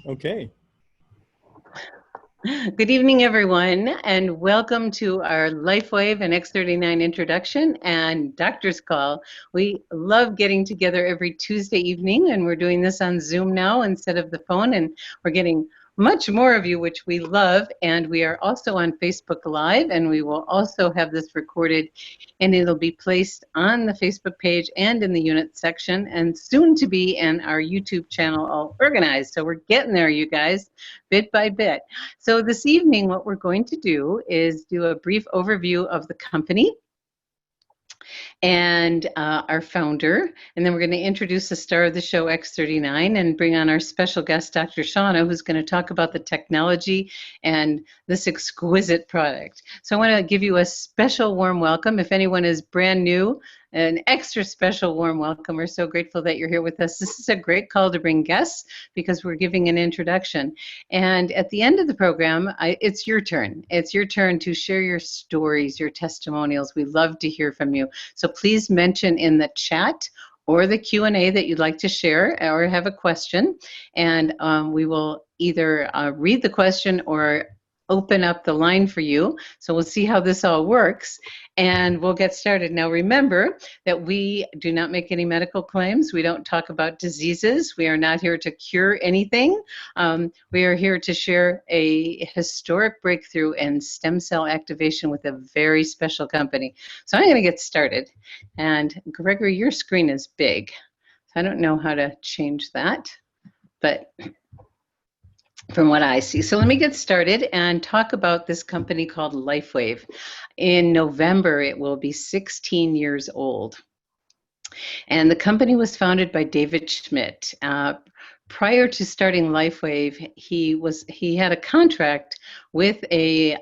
Okay. Good evening, everyone, and welcome to our LifeWave and X39 introduction and doctor's call. We love getting together every Tuesday evening, and we're doing this on Zoom now instead of the phone, and we're getting much more of you, which we love. And we are also on Facebook Live, and we will also have this recorded, and it'll be placed on the Facebook page and in the unit section, and soon to be in our YouTube channel, all organized. So we're getting there, you guys, bit by bit. So this evening, what we're going to do is do a brief overview of the company and our founder, and then we're going to introduce the star of the show, X39, and bring on our special guest, Dr. Shauna, who's going to talk about the technology and this exquisite product. So I want to give you a special warm welcome. If anyone is brand new, an extra special warm welcome. We're so grateful that you're here with us. This is a great call to bring guests because we're giving an introduction. And at the end of the program, it's your turn. It's your turn to share your stories, your testimonials. We love to hear from you. So please mention in the chat or the Q&A that you'd like to share or have a question, and we will either read the question or open up the line for you. So we'll see how this all works, and we'll get started. Now remember that we do not make any medical claims. We don't talk about diseases. We are not here to cure anything. We are here to share a historic breakthrough in stem cell activation with a very special company. So I'm going to get started. And Gregory, your screen is big. I don't know how to change that, but from what I see. So let me get started and talk about this company called LifeWave. In November, it will be 16 years old. And the company was founded by David Schmidt. Prior to starting LifeWave, he had a contract with a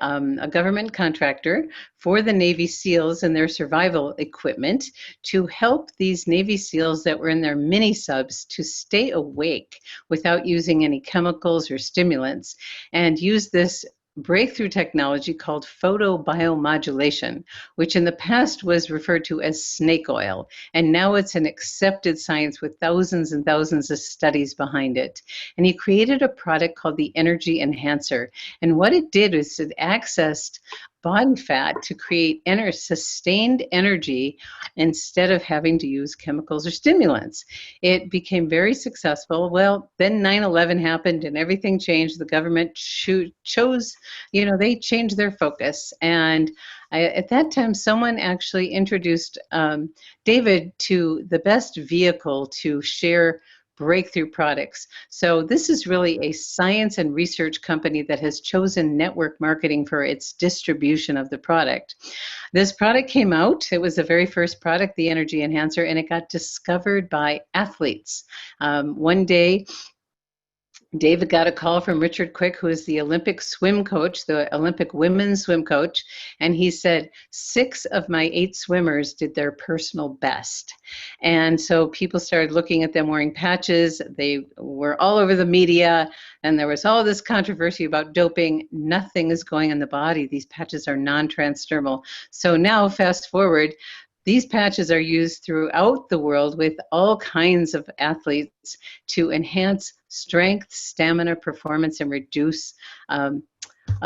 government contractor for the Navy SEALs and their survival equipment to help these Navy SEALs that were in their mini subs to stay awake without using any chemicals or stimulants, and use this breakthrough technology called photobiomodulation, which in the past was referred to as snake oil, and now it's an accepted science with thousands and thousands of studies behind it. And he created a product called the Energy Enhancer, and what it did is it accessed body fat to create sustained energy instead of having to use chemicals or stimulants. It became very successful. Well, then 9/11 happened and everything changed. The government chose, they changed their focus. And at that time, someone actually introduced David to the best vehicle to share breakthrough products. So this is really a science and research company that has chosen network marketing for its distribution of the product. This product came out. It was the very first product, the Energy Enhancer, and it got discovered by athletes. One day, David got a call from Richard Quick, who is the Olympic swim coach, the Olympic women's swim coach, and he said 6 of my 8 swimmers did their personal best. And so people started looking at them wearing patches. They were all over the media, and there was all this controversy about doping. Nothing is going in the body. These patches are non-transdermal. So now, fast forward, these patches are used throughout the world with all kinds of athletes to enhance strength, stamina, performance, and reduce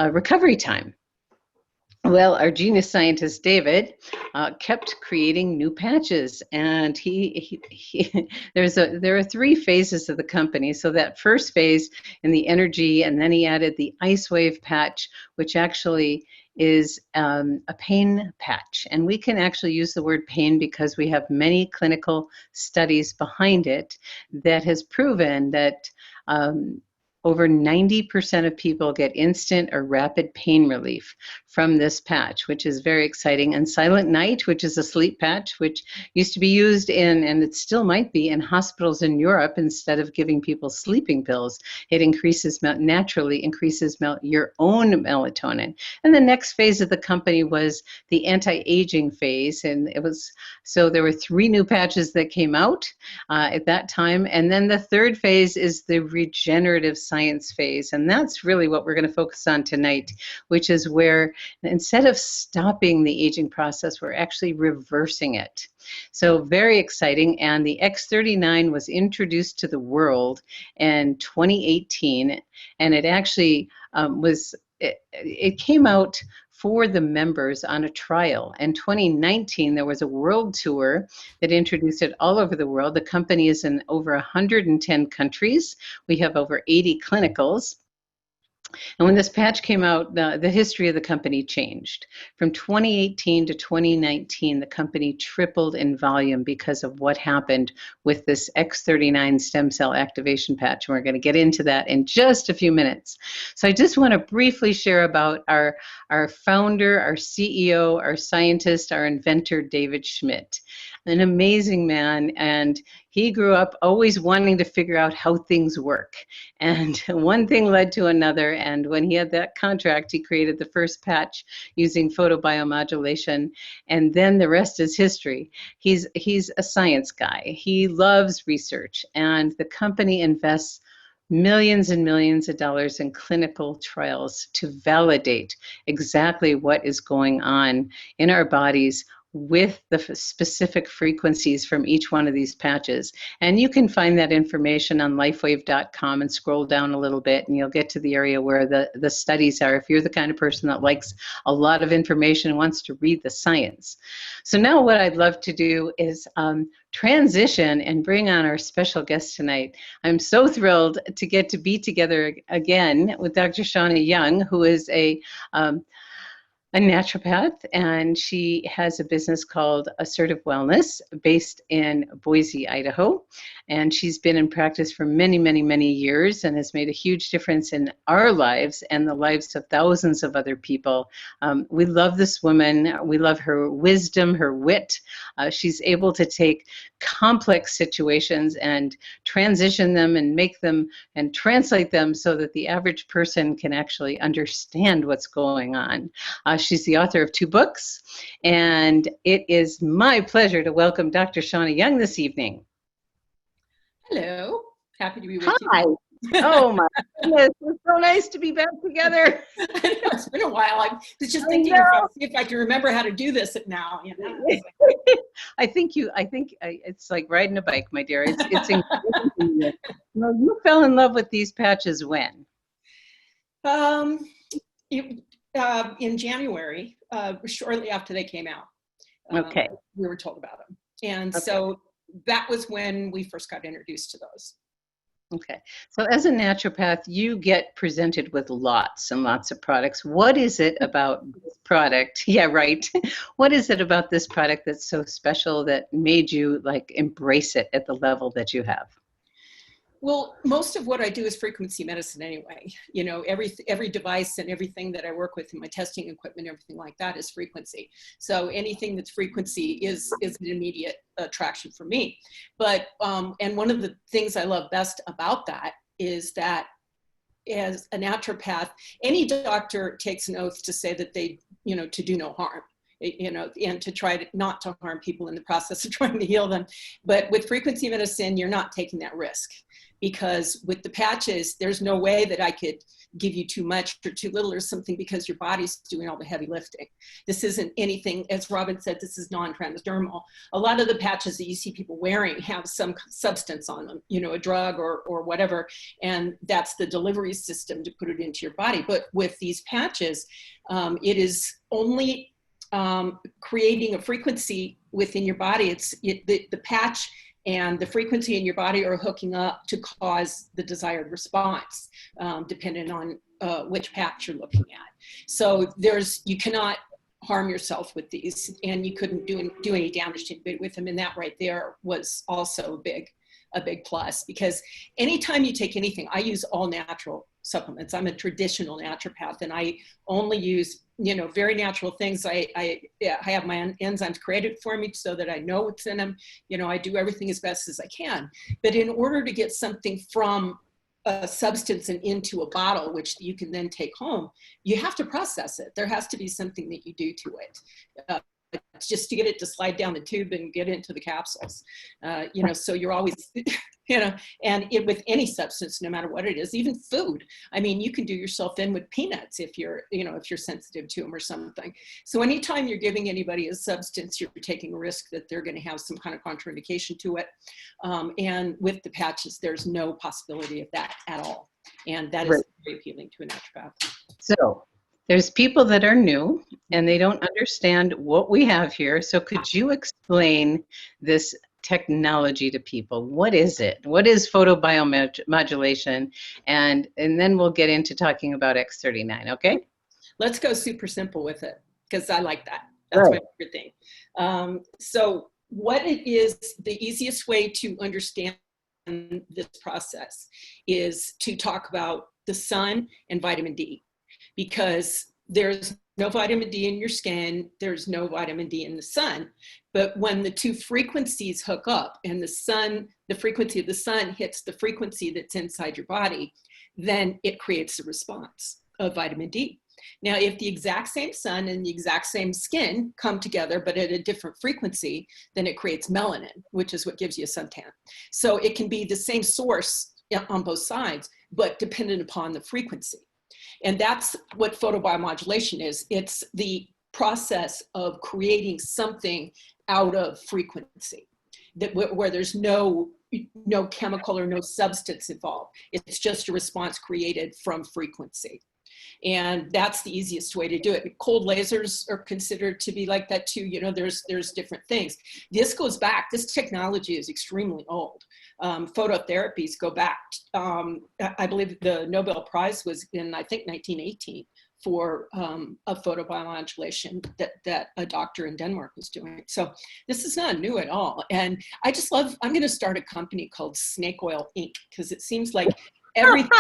recovery time. Well, our genius scientist, David, kept creating new patches, and there are 3 phases of the company. So that first phase in the energy, and then he added the LifeWave patch, which actually is a pain patch. And we can actually use the word pain because we have many clinical studies behind it that has proven that over 90% of people get instant or rapid pain relief from this patch, which is very exciting. And Silent Night, which is a sleep patch, which used to be used in, and it still might be, in hospitals in Europe instead of giving people sleeping pills. It naturally increases your own melatonin. And the next phase of the company was the anti-aging phase. And so there were 3 new patches that came out at that time. And then the third phase is the regenerative science science phase. And that's really what we're going to focus on tonight, which is where instead of stopping the aging process, we're actually reversing it. So very exciting. And the X39 was introduced to the world in 2018, and it actually it came out for the members on a trial. In 2019, there was a world tour that introduced it all over the world. The company is in over 110 countries. We have over 80 clinicals. And when this patch came out, the history of the company changed. From 2018 to 2019, the company tripled in volume because of what happened with this X39 stem cell activation patch. And we're going to get into that in just a few minutes. So I just want to briefly share about our founder, our CEO, our scientist, our inventor, David Schmidt. An amazing man, and he grew up always wanting to figure out how things work. And one thing led to another, and when he had that contract, he created the first patch using photobiomodulation, and then the rest is history. He's a science guy. He loves research, and the company invests millions and millions of dollars in clinical trials to validate exactly what is going on in our bodies with the specific frequencies from each one of these patches. And you can find that information on lifewave.com and scroll down a little bit and you'll get to the area where the studies are, if you're the kind of person that likes a lot of information and wants to read the science. So now what I'd love to do is transition and bring on our special guest tonight. I'm so thrilled to get to be together again with Dr. Shauna Young, who is a naturopath, and she has a business called Assertive Wellness based in Boise, Idaho. And she's been in practice for many, many, many years and has made a huge difference in our lives and the lives of thousands of other people. We love this woman. We love her wisdom, her wit. She's able to take complex situations and transition them and make them and translate them so that the average person can actually understand what's going on. She's the author of 2 books, and it is my pleasure to welcome Dr. Shauna Young this evening. Hello, happy to be with Hi. you. Oh my goodness, it's so nice to be back together. I know, it's been a while. I was just thinking if I can remember how to do this now. You know? I think it's like riding a bike, my dear. It's incredible. Well, you fell in love with these patches when? In January, shortly after they came out. Okay. We were told about them. And okay. So that was when we first got introduced to those. Okay. So as a naturopath, you get presented with lots and lots of products. What is it about this product? Yeah, right. What is it about this product that's so special that made you like embrace it at the level that you have? Well, most of what I do is frequency medicine anyway. You know, every device and everything that I work with in my testing equipment, everything like that is frequency. So anything that's frequency is an immediate attraction for me. But, and one of the things I love best about that is that as a naturopath, any doctor takes an oath to say that they, you know, to do no harm. You know, and to try not to harm people in the process of trying to heal them. But with frequency medicine, you're not taking that risk, because with the patches, there's no way that I could give you too much or too little or something, because your body's doing all the heavy lifting. This isn't anything, as Robin said, this is non-transdermal. A lot of the patches that you see people wearing have some substance on them, you know, a drug or whatever, and that's the delivery system to put it into your body. But with these patches, it is only creating a frequency within your body. The patch and the frequency in your body are hooking up to cause the desired response, depending on which patch you're looking at. So you cannot harm yourself with these, and you couldn't do any damage to anybody with them. And that right there was also a big plus, because anytime you take anything, I use all natural supplements. I'm a traditional naturopath, and I only use, you know, very natural things. I have my enzymes created for me so that I know what's in them. You know, I do everything as best as I can. But in order to get something from a substance and into a bottle, which you can then take home, you have to process it. There has to be something that you do to it. Just to get it to slide down the tube and get into the capsules, you know, so you're always, you know, and with any substance, no matter what it is, even food. I mean, you can do yourself in with peanuts if you're, you know, if you're sensitive to them or something. So anytime you're giving anybody a substance, you're taking a risk that they're going to have some kind of contraindication to it. And with the patches, there's no possibility of that at all. And that is very appealing to a naturopath. So there's people that are new and they don't understand what we have here. So could you explain this technology to people? What is it? What is photobiomodulation? And then we'll get into talking about X39, okay? Let's go super simple with it, because I like that. That's my favorite thing. So what it is, the easiest way to understand this process is to talk about the sun and vitamin D. Because there's no vitamin D in your skin, there's no vitamin D in the sun. But when the two frequencies hook up and the frequency of the sun hits the frequency that's inside your body, then it creates a response of vitamin D. Now, if the exact same sun and the exact same skin come together, but at a different frequency, then it creates melanin, which is what gives you a suntan. So it can be the same source on both sides, but dependent upon the frequency. And that's what photobiomodulation is. It's the process of creating something out of frequency, where there's no chemical or no substance involved. It's just a response created from frequency. And that's the easiest way to do it. Cold lasers are considered to be like that too. You know, there's different things. This goes back, this technology is extremely old. Phototherapies go back, I believe the Nobel Prize was in, I think, 1918 for a photobiomodulation that a doctor in Denmark was doing. So this is not new at all. And I just love, I'm gonna start a company called Snake Oil Inc. because it seems like everything,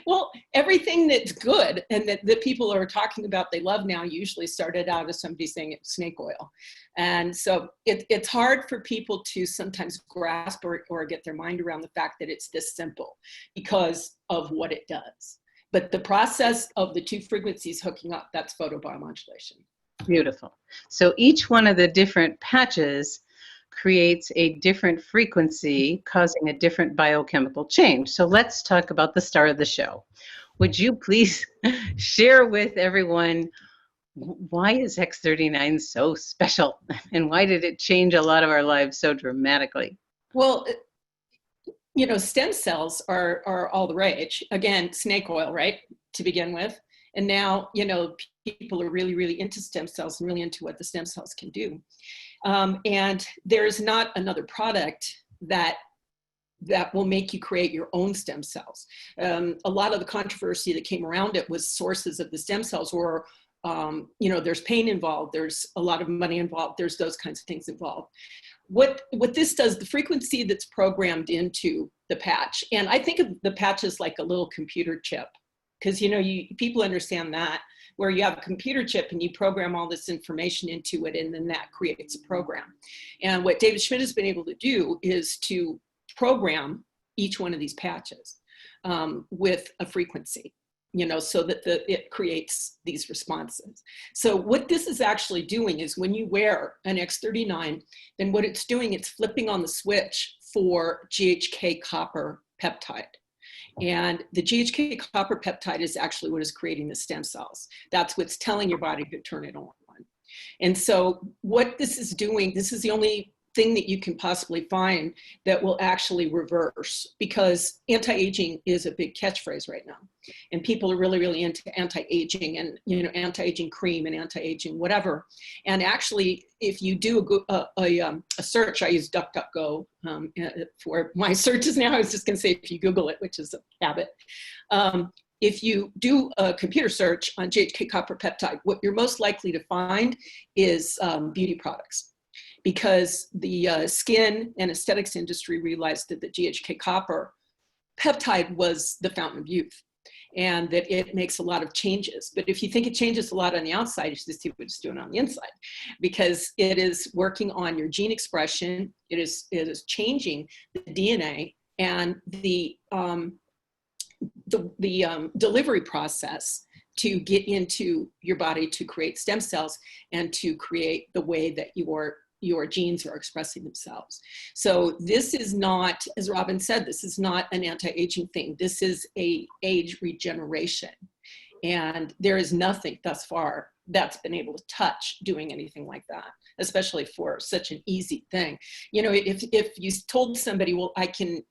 well, everything that's good and that people are talking about they love now usually started out as somebody saying it's snake oil. And so it's hard for people to sometimes grasp or get their mind around the fact that it's this simple because of what it does. But the process of the two frequencies hooking up, that's photobiomodulation. Beautiful. So each one of the different patches creates a different frequency, causing a different biochemical change. So let's talk about the star of the show. Would you please share with everyone, why is X39 so special? And why did it change a lot of our lives so dramatically? Well, you know, stem cells are all the rage. Again, snake oil, right, to begin with. And now, you know, people are really, really into stem cells and really into what the stem cells can do. And there's not another product that will make you create your own stem cells. A lot of the controversy that came around it was sources of the stem cells were, you know, there's pain involved, there's a lot of money involved, there's those kinds of things involved. What this does, the frequency that's programmed into the patch, and I think of the patch as like a little computer chip, because, you know, people understand that, where you have a computer chip and you program all this information into it, and then that creates a program. And what David Schmidt has been able to do is to program each one of these patches with a frequency, you know, so that it creates these responses. So what this is actually doing is when you wear an X39, then what it's doing, it's flipping on the switch for GHK copper peptide. And the GHK copper peptide is actually what is creating the stem cells. That's what's telling your body to turn it on. And so what this is doing, this is the only thing that you can possibly find that will actually reverse, because anti-aging is a big catchphrase right now. And people are really, really into anti-aging and, you know, anti-aging cream and anti-aging whatever. And actually, if you do a search, I use DuckDuckGo for my searches now. I was just going to say, if you Google it, which is a habit. If you do a computer search on GHK copper peptide, what you're most likely to find is beauty products. Because the skin and aesthetics industry realized that the GHK copper peptide was the fountain of youth, and that it makes a lot of changes. But if you think it changes a lot on the outside, you should see what it's doing on the inside, because it is working on your gene expression. It is changing the DNA and the delivery process to get into your body to create stem cells and to create the way that your your genes are expressing themselves. So this is not, as Robin said, this is not an anti-aging thing. This is a age regeneration. And there is nothing thus far that's been able to touch doing anything like that, especially for such an easy thing. You know, if you told somebody, well, I can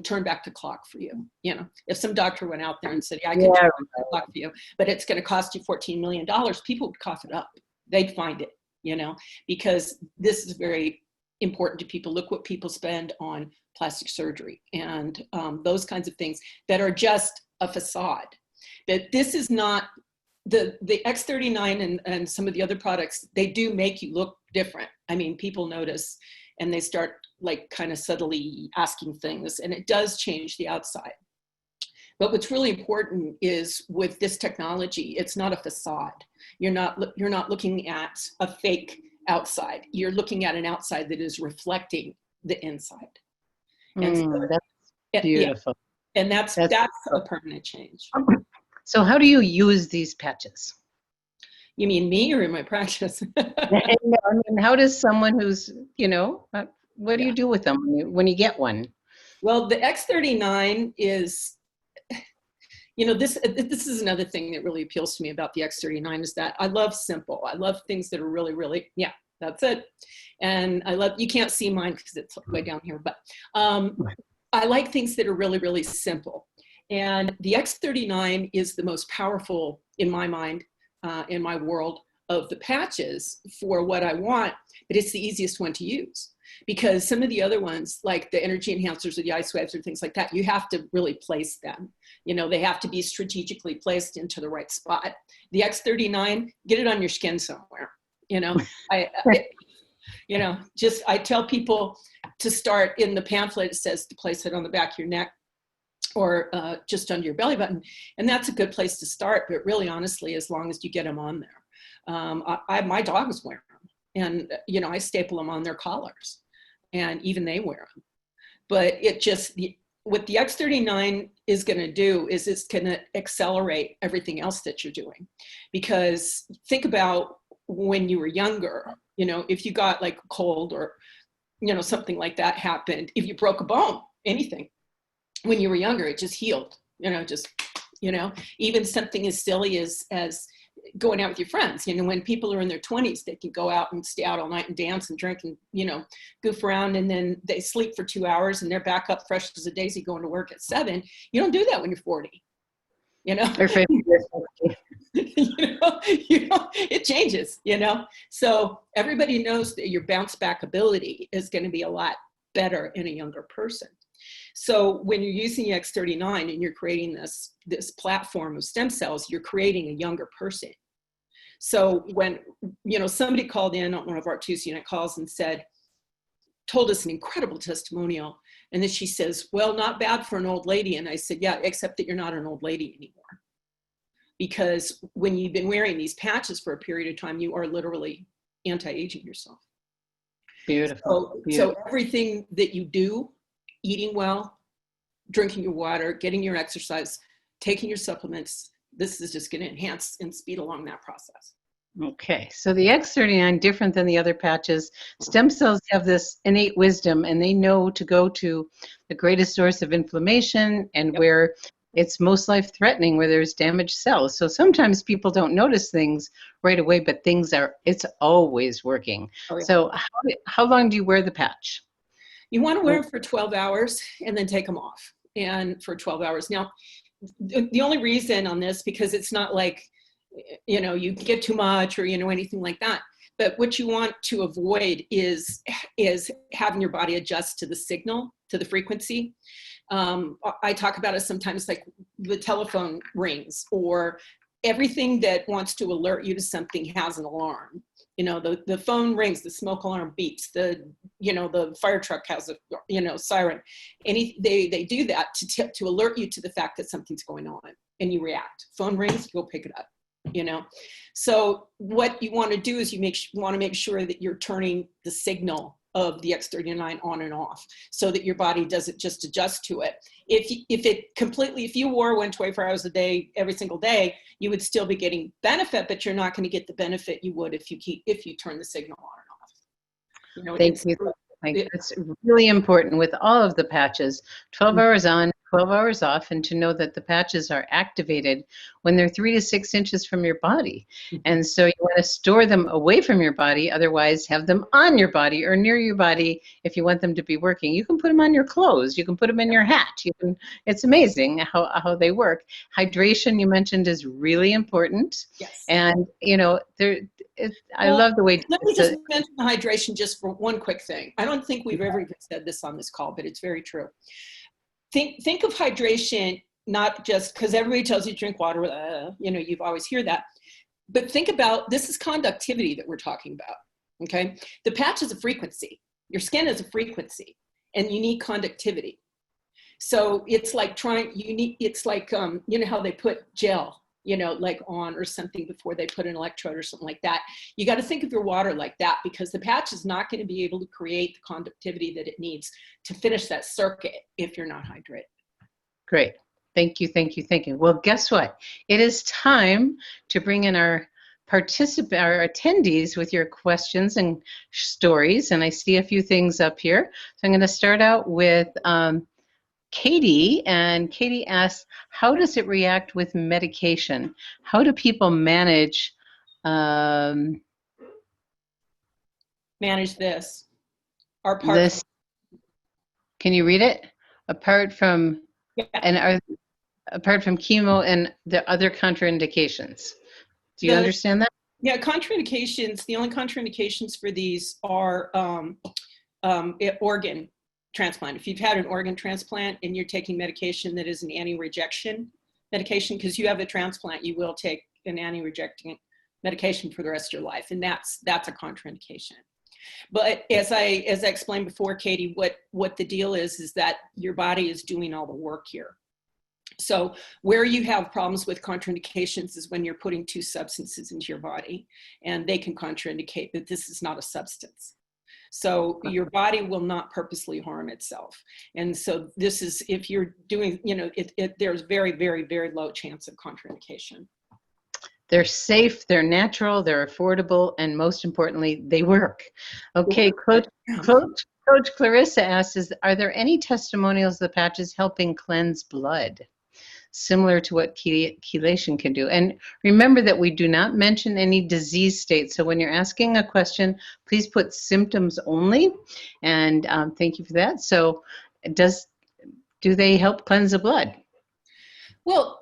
turn back the clock for you. You know, if some doctor went out there and said, yeah, I can turn back the clock for you, but it's going to cost you $14 million, people would cough it up. They'd find it, you know, because this is very important to people. Look what people spend on plastic surgery and those kinds of things that are just a facade. That this is not, the X39 and some of the other products, they do make you look different. I mean, people notice and they start like kind of subtly asking things, and it does change the outside. But what's really important is with this technology, it's not a facade. You're not looking at a fake outside. You're looking at an outside that is reflecting the inside. And so, that's beautiful. Yeah, and that's a permanent change. So how do you use these patches? You mean me or in my practice? I mean, how does someone who's, you know, what do you do with them when you get one? Well, the X39 is, you know, this is another thing that really appeals to me about the X39 is that I love simple. I love things that are really, really, yeah, that's it. And I love, you can't see mine because it's way down here, but I like things that are really, really simple. And the X39 is the most powerful, in my mind, in my world, of the patches for what I want, but it's the easiest one to use. Because some of the other ones, like the energy enhancers or the ice waves or things like that, you have to really place them. You know, they have to be strategically placed into the right spot. The X39, get it on your skin somewhere. You know, you know, just, I tell people to start in the pamphlet, it says to place it on the back of your neck or just under your belly button. And that's a good place to start, but really honestly, as long as you get them on there. My dogs wear them and, you know, I staple them on their collars and even they wear them. But it just, what the X39 is gonna do is it's gonna accelerate everything else that you're doing. Because think about when you were younger, you know, if you got like a cold or, you know, something like that happened, if you broke a bone, anything, when you were younger, it just healed, you know, just, you know, even something as silly as going out with your friends. You know, when people are in their 20s, they can go out and stay out all night and dance and drink and, you know, goof around, and then they sleep for 2 hours and they're back up fresh as a daisy going to work at 7. You don't do that when you're 40, you know. you know, it changes, you know. So everybody knows that your bounce back ability is going to be a lot better in a younger person. So when you're using the X39 and you're creating this platform of stem cells, you're creating a younger person. So when, you know, somebody called in on one of our Tuesday night calls and told us an incredible testimonial. And then she says, well, not bad for an old lady. And I said, yeah, except that you're not an old lady anymore. Because when you've been wearing these patches for a period of time, you are literally anti-aging yourself. Beautiful. So everything that you do, eating well, drinking your water, getting your exercise, taking your supplements, this is just going to enhance and speed along that process. Okay, so the X39, different than the other patches, stem cells have this innate wisdom and they know to go to the greatest source of inflammation and where it's most life-threatening, where there's damaged cells. So sometimes people don't notice things right away, but it's always working. Oh, yeah. So how long do you wear the patch? You want to wear them for 12 hours and then take them off. And for 12 hours. Now, the only reason on this, because it's not like, you know, you get too much or, you know, anything like that. But what you want to avoid is having your body adjust to the signal, to the frequency. I talk about it sometimes like the telephone rings or everything that wants to alert you to something has an alarm. You know, the phone rings, the smoke alarm beeps, the fire truck has a, you know, siren. They do that to alert you to the fact that something's going on and you react. Phone rings, you go pick it up, you know. So what you want to do is you want to make sure that you're turning the signal of the X39 on and off so that your body doesn't just adjust to it. If you wore one 24 hours a day, every single day, you would still be getting benefit, but you're not going to get the benefit you would if you turn the signal on and off. You know, Thank you. It's really important with all of the patches, 12 hours on, 12 hours off, and to know that the patches are activated when they're 3 to 6 inches from your body. And so you want to store them away from your body, otherwise have them on your body or near your body if you want them to be working. You can put them on your clothes, you can put them in your hat. It's amazing how they work. Hydration, you mentioned, is really important. Yes. And, you know, I love the way. Let me just mention the hydration just for one quick thing. I don't think we've ever even said this on this call, but it's very true. Think of hydration not just because everybody tells you to drink water, you know, you've always hear that. But think about, this is conductivity that we're talking about, okay? The patch is a frequency. Your skin is a frequency, and you need conductivity. So it's like it's like, you know how they put gel, you know, like on or something before they put an electrode or something like that. You got to think of your water like that, because the patch is not going to be able to create the conductivity that it needs to finish that circuit if you're not hydrated. Great. Thank you, thank you, thank you. Well, guess what? It is time to bring in our attendees with your questions and stories. And I see a few things up here. So I'm going to start out with Katie, and Katie asks, how does it react with medication? How do people manage this? This, can you read it? Apart from, yeah. Apart from chemo and the other contraindications. Do you understand that? Yeah, contraindications, the only contraindications for these are organ transplant. If you've had an organ transplant and you're taking medication that is an anti-rejection medication, because you have a transplant, you will take an anti-rejecting medication for the rest of your life, and that's a contraindication. But as I explained before, Katie, what the deal is that your body is doing all the work here. So where you have problems with contraindications is when you're putting two substances into your body, and they can contraindicate that this is not a substance. So your body will not purposely harm itself. And so this is, if you're doing, you know, there's very, very, very low chance of contraindication. They're safe, they're natural, they're affordable, and most importantly, they work. Okay, Coach Clarissa asks, are there any testimonials of the patches helping cleanse blood, similar to what chelation can do? And remember that we do not mention any disease states. So when you're asking a question, please put symptoms only. And thank you for that. So do they help cleanse the blood? Well,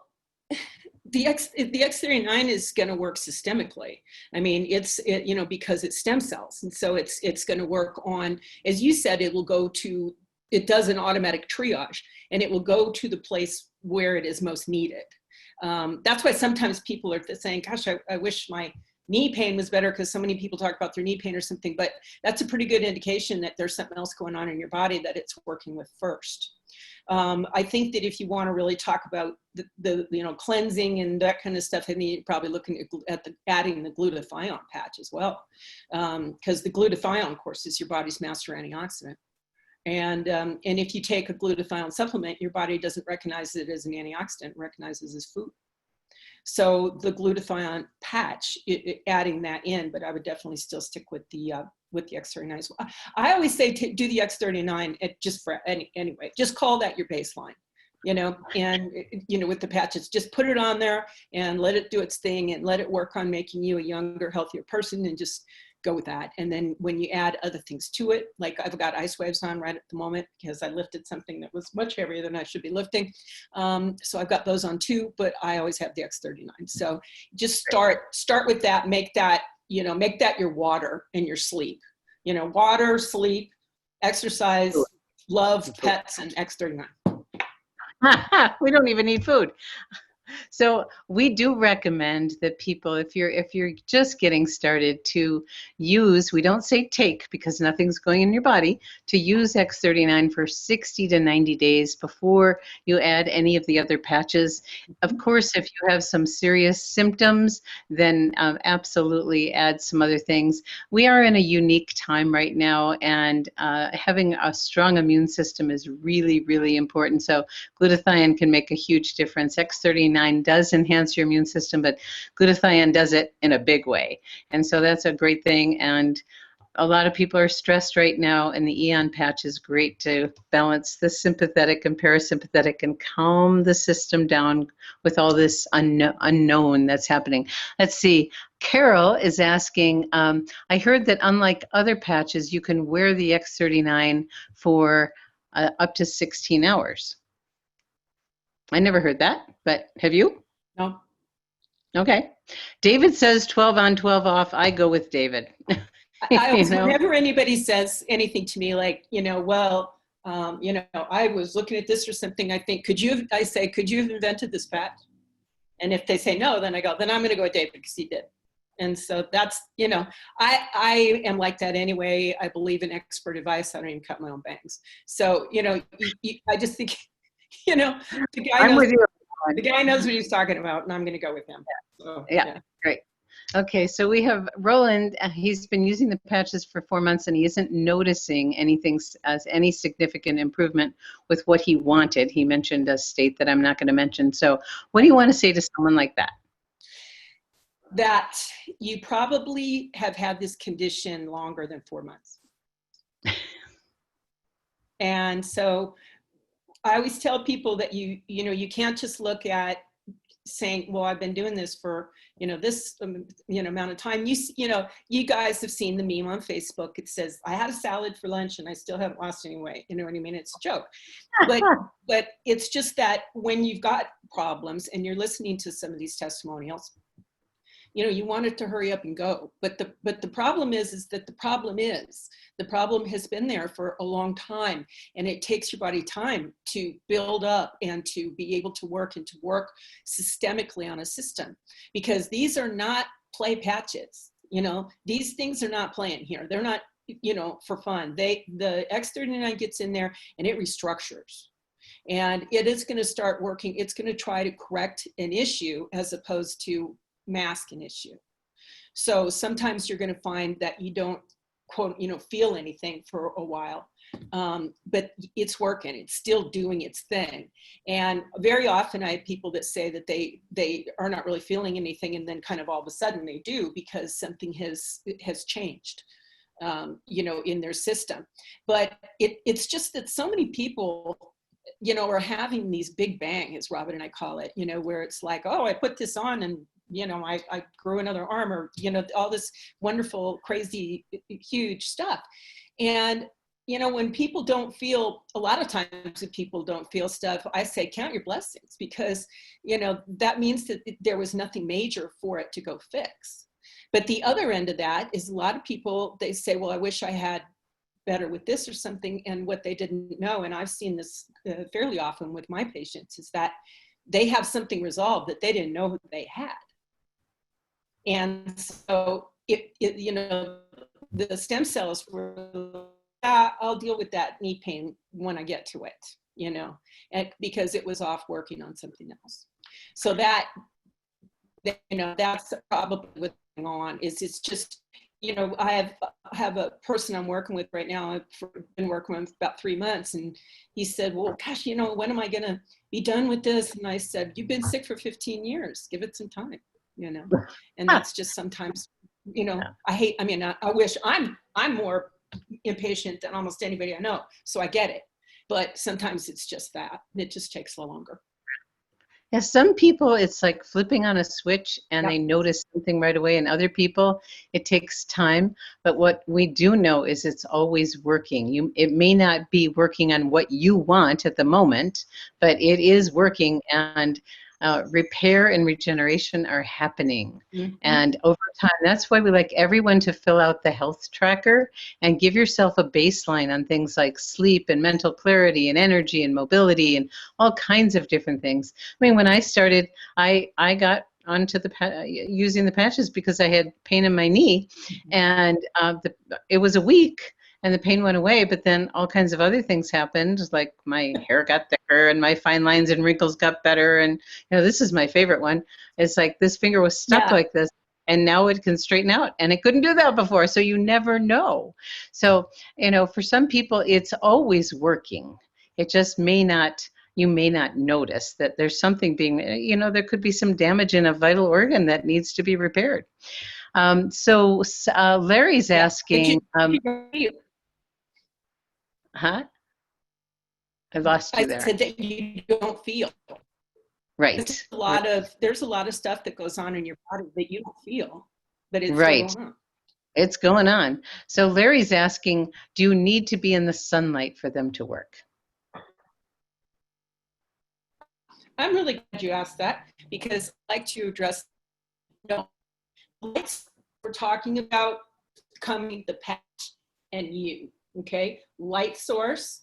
the X39 is going to work systemically. I mean, you know, because it's stem cells. And so it's going to work on, as you said, it does an automatic triage, and it will go to the place where it is most needed. That's why sometimes people are saying, gosh, I wish my knee pain was better, because so many people talk about their knee pain or something, but that's a pretty good indication that there's something else going on in your body that it's working with first. I think that if you want to really talk about the you know, cleansing and that kind of stuff, I mean, you're probably looking at adding the glutathione patch as well, because the glutathione, of course, is your body's master antioxidant. And if you take a glutathione supplement, your body doesn't recognize it as an antioxidant, it recognizes it as food. So the glutathione patch, adding that in, but I would definitely still stick with the X39. I always say do the X39 anyway. Just call that your baseline, you know, and you know, with the patches, just put it on there and let it do its thing and let it work on making you a younger, healthier person, and just go with that. And then when you add other things to it, like I've got ice waves on right at the moment because I lifted something that was much heavier than I should be lifting. So I've got those on too, but I always have the X39. So just start with that, make that your water and your sleep, you know, water, sleep, exercise, love, pets, and X39. We don't even need food. So we do recommend that people, if you're just getting started, to use, we don't say take because nothing's going in your body, to use X39 for 60 to 90 days before you add any of the other patches. Of course, if you have some serious symptoms, then absolutely add some other things. We are in a unique time right now, and having a strong immune system is really, really important. So glutathione can make a huge difference. X39 does enhance your immune system, but glutathione does it in a big way. And so that's a great thing. And a lot of people are stressed right now, and the Eon patch is great to balance the sympathetic and parasympathetic and calm the system down with all this unknown that's happening. Let's see. Carol is asking, I heard that unlike other patches, you can wear the X39 for up to 16 hours. I never heard that, but have you? No. Okay. David says 12 on, 12 off. I go with David. Whenever anybody says anything to me like, well, I was looking at this or something, I think, could you have invented this patch? And if they say no, then I go, then I'm going to go with David because he did. And so that's, I am like that anyway. I believe in expert advice. I don't even cut my own bangs. So, I just think, the guy knows what he's talking about, and I'm going to go with him. So, yeah, great. Okay, so we have Roland. He's been using the patches for 4 months, and he isn't noticing anything as any significant improvement with what he wanted. He mentioned a state that I'm not going to mention. So what do you want to say to someone like that? That you probably have had this condition longer than 4 months. And so I always tell people that you can't just look at saying, well, I've been doing this for, this, amount of time. You guys have seen the meme on Facebook. It says, I had a salad for lunch and I still haven't lost any weight. You know what I mean? It's a joke. But it's just that when you've got problems and you're listening to some of these testimonials, you want it to hurry up and go. But the problem is that the problem has been there for a long time, and it takes your body time to build up and to be able to work and to work systemically on a system, because these are not play patches. These things are not playing here. They're not, for fun. The X39 gets in there and it restructures. And it is going to start working. It's going to try to correct an issue as opposed to mask an issue. So sometimes you're going to find that you don't, quote, feel anything for a while, but it's working. It's still doing its thing. And very often I have people that say that they are not really feeling anything, and then kind of all of a sudden they do, because something has changed, in their system. But it's just that so many people, are having these big bang, as Robin and I call it, where it's like, oh, I put this on and I grew another arm, or, all this wonderful, crazy, huge stuff. And, when people don't feel, a lot of times if people don't feel stuff, I say, count your blessings, because, that means that there was nothing major for it to go fix. But the other end of that is a lot of people, they say, well, I wish I had better with this or something. And what they didn't know, and I've seen this fairly often with my patients, is that they have something resolved that they didn't know they had. And so, the stem cells were, I'll deal with that knee pain when I get to it, and because it was off working on something else. So that's probably what's going on. It's just, I have a person I'm working with right now. I've been working with him for about 3 months, and he said, well, gosh, when am I going to be done with this? And I said, you've been sick for 15 years. Give it some time. And that's just sometimes, I wish I'm more impatient than almost anybody I know. So I get it, but sometimes it's just that it just takes a little longer. Yeah, some people, it's like flipping on a switch and they notice something right away, and other people, it takes time. But what we do know is it's always working. It may not be working on what you want at the moment, but it is working, and repair and regeneration are happening. Mm-hmm. And over time, that's why we like everyone to fill out the health tracker and give yourself a baseline on things like sleep and mental clarity and energy and mobility and all kinds of different things. I mean, when I started, I got onto using the patches because I had pain in my knee, and it was a week. And the pain went away, but then all kinds of other things happened, like my hair got thicker and my fine lines and wrinkles got better. And, this is my favorite one. It's like this finger was stuck like this, and now it can straighten out, and it couldn't do that before. So you never know. So, for some people, it's always working. It just you may not notice that there's something being, there could be some damage in a vital organ that needs to be repaired. Larry's Yeah. asking, huh? I lost you I there. said that you don't feel. Right. There's a lot of stuff that goes on in your body that you don't feel, but it's still Right. going on. It's going on. So Larry's asking, do you need to be in the sunlight for them to work? I'm really glad you asked that, because I like to address, lights we're talking about coming the patch and you, okay? Light source,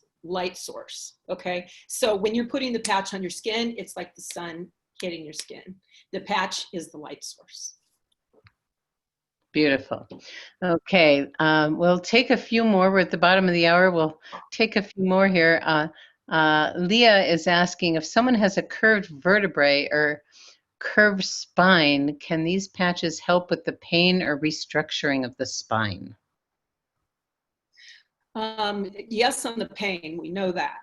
okay? So when you're putting the patch on your skin, it's like the sun hitting your skin. The patch is the light source. Beautiful. Okay, we'll take a few more. We're at the bottom of the hour. We'll take a few more here. Leah is asking, if someone has a curved vertebrae or curved spine, can these patches help with the pain or restructuring of the spine? Yes, on the pain, we know that.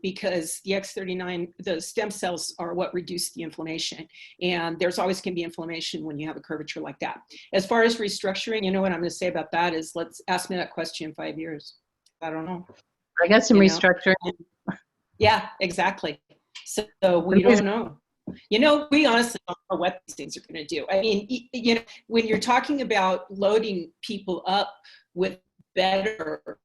Because the X39, the stem cells are what reduce the inflammation. And there's always can be inflammation when you have a curvature like that. As far as restructuring, you know what I'm going to say about that is, let's ask me that question in 5 years. I don't know. I got some restructuring. Yeah, exactly. So we don't know. You know, we honestly don't know what these things are going to do. I mean, you know, when you're talking about loading people up with better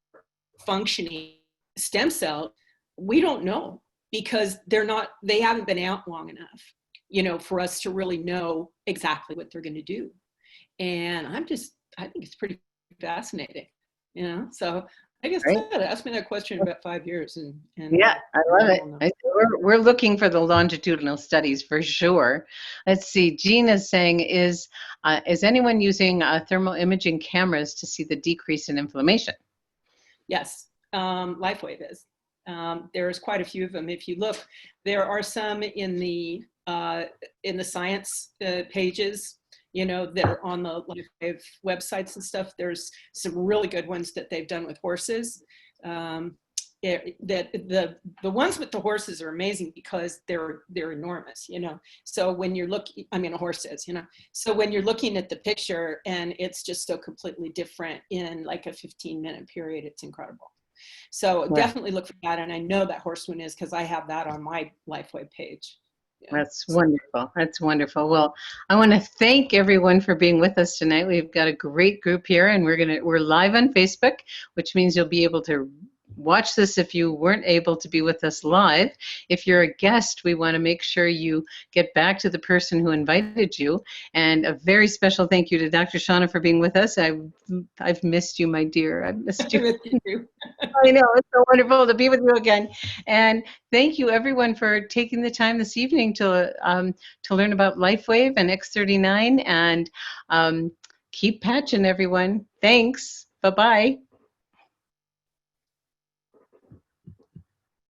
functioning stem cells, we don't know, because they haven't been out long enough, you know, for us to really know exactly what they're going to do. And I think it's pretty fascinating, you know. So I guess ask me that question in about 5 years, and yeah, I love it. We're looking for the longitudinal studies for sure. Let's see. Jean is saying, is anyone using thermal imaging cameras to see the decrease in inflammation? Yes, LifeWave is. There's quite a few of them. If you look, there are some in the science pages, you know, that are on the LifeWave websites and stuff. There's some really good ones that they've done with horses. The ones with the horses are amazing because they're enormous, you know. So when you're looking, I mean, a horse is, you know. So when you're looking at the picture and it's just so completely different in like a 15-minute period, it's incredible. So definitely look for that. And I know that horse one is, because I have that on my LifeWave page. Yeah. That's wonderful. That's wonderful. Well, I want to thank everyone for being with us tonight. We've got a great group here, and we're live on Facebook, which means you'll be able to watch this if you weren't able to be with us live. If you're a guest, we want to make sure you get back to the person who invited you. And a very special thank you to Dr. Shauna for being with us. I've missed you, my dear. I've missed you. I know, it's so wonderful to be with you again. And thank you everyone for taking the time this evening to learn about LifeWave and X39, and keep patching, everyone. Thanks. Bye-bye.